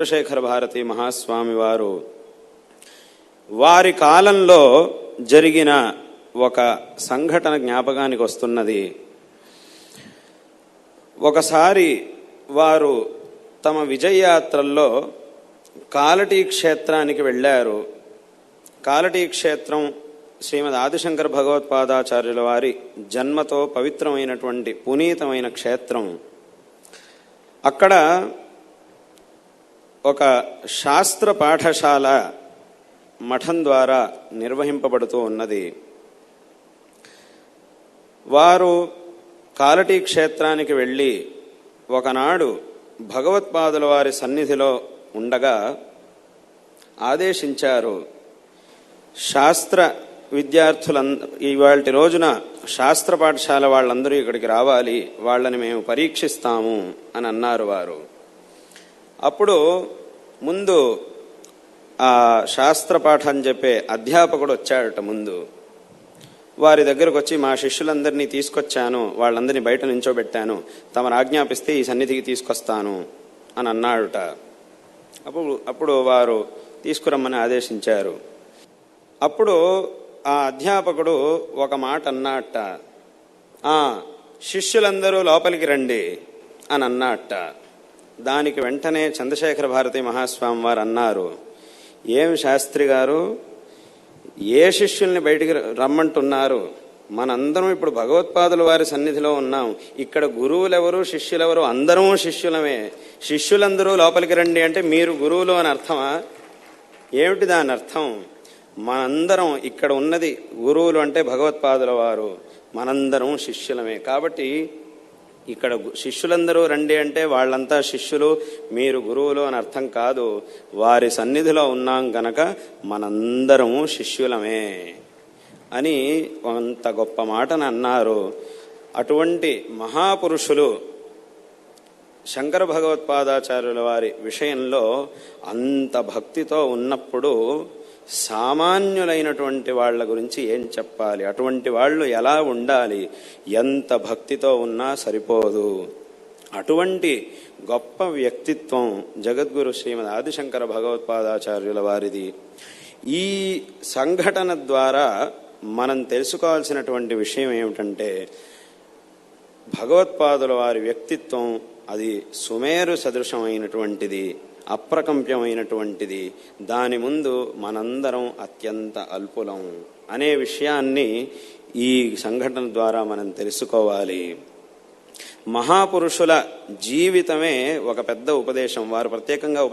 చంద్రశేఖర భారతి మహాస్వామి వారు వారి కాలంలో జరిగిన ఒక సంఘటన జ్ఞాపకానికి వస్తున్నది. ఒకసారి వారు తమ విజయయాత్రల్లో కాలటీ క్షేత్రానికి వెళ్ళారు. కాలటీ క్షేత్రం శ్రీమద్ ఆదిశంకర భగవత్పాదాచార్యుల వారి జన్మతో పవిత్రమైనటువంటి పునీతమైన క్షేత్రం. అక్కడ ఒక శాస్త్ర పాఠశాల మఠం ద్వారా నిర్వహింపబడుతూ ఉన్నది. వారు కాలటీ క్షేత్రానికి వెళ్ళి ఒకనాడు భగవత్పాదుల వారి సన్నిధిలో ఉండగా ఆదేశించారు, శాస్త్ర ఇవాల్టి రోజున శాస్త్ర పాఠశాల వాళ్ళందరూ ఇక్కడికి రావాలి, వాళ్ళని మేము పరీక్షిస్తాము అని అన్నారు వారు. అప్పుడు ముందు ఆ శాస్త్ర పాఠం చెప్పే అధ్యాపకుడు వచ్చాడట. ముందు వారి దగ్గరకు వచ్చి, మా శిష్యులందరినీ తీసుకొచ్చాను, వాళ్ళందరినీ బయట నించోబెట్టాను, తమరు ఆజ్ఞాపిస్తే ఈ సన్నిధికి తీసుకొస్తాను అని అన్నాడుట. అప్పుడు వారు తీసుకురమ్మని ఆదేశించారు. అప్పుడు ఆ అధ్యాపకుడు ఒక మాట అన్నట్ట, శిష్యులందరూ లోపలికి రండి అని అన్నట్ట. దానికి వెంటనే చంద్రశేఖర భారతి మహాస్వామి వారు అన్నారు, ఏం శాస్త్రి గారు, ఏ శిష్యుల్ని బయటికి రమ్మంటున్నారు? మనందరం ఇప్పుడు భగవత్పాదుల వారి సన్నిధిలో ఉన్నాం. ఇక్కడ గురువులెవరు శిష్యులెవరు? అందరం శిష్యులమే. శిష్యులందరూ లోపలికి రండి అంటే మీరు గురువులు అని అర్థమా? ఏమిటి దాని అర్థం? మనందరం ఇక్కడ ఉన్నది గురువులు అంటే భగవత్పాదుల వారు, మనందరం శిష్యులమే. కాబట్టి ఇక్కడ శిష్యులందరూ రండి అంటే వాళ్ళంతా శిష్యులు, మీరు గురువులు అని అర్థం కాదు. వారి సన్నిధిలో ఉన్నాం గనక మనందరము శిష్యులమే అని అంత గొప్ప మాటను అన్నారు. అటువంటి మహాపురుషులు శంకర భగవత్పాదాచార్యుల వారి విషయంలో అంత భక్తితో ఉన్నప్పుడు సామాన్యులైనటువంటి వాళ్ళ గురించి ఏం చెప్పాలి? అటువంటి వాళ్ళు ఎలా ఉండాలి? ఎంత భక్తితో ఉన్నా సరిపోదు. అటువంటి గొప్ప వ్యక్తిత్వం జగద్గురు శ్రీమద్ ఆదిశంకర భగవత్పాదాచార్యుల వారిది. ఈ సంఘటన ద్వారా మనం తెలుసుకోవాల్సినటువంటి విషయం ఏమిటంటే, భగవత్పాదుల వారి వ్యక్తిత్వం అది సుమేరు సదృశమైనటువంటిది, అప్రకంప్యమైనటువంటిది. దాని ముందు మనందరం అత్యంత అల్పులం అనే విషయాన్ని ఈ సంఘటన ద్వారా మనం తెలుసుకోవాలి. మహాపురుషుల జీవితమే ఒక పెద్ద ఉపదేశం. వారు ప్రత్యేకంగా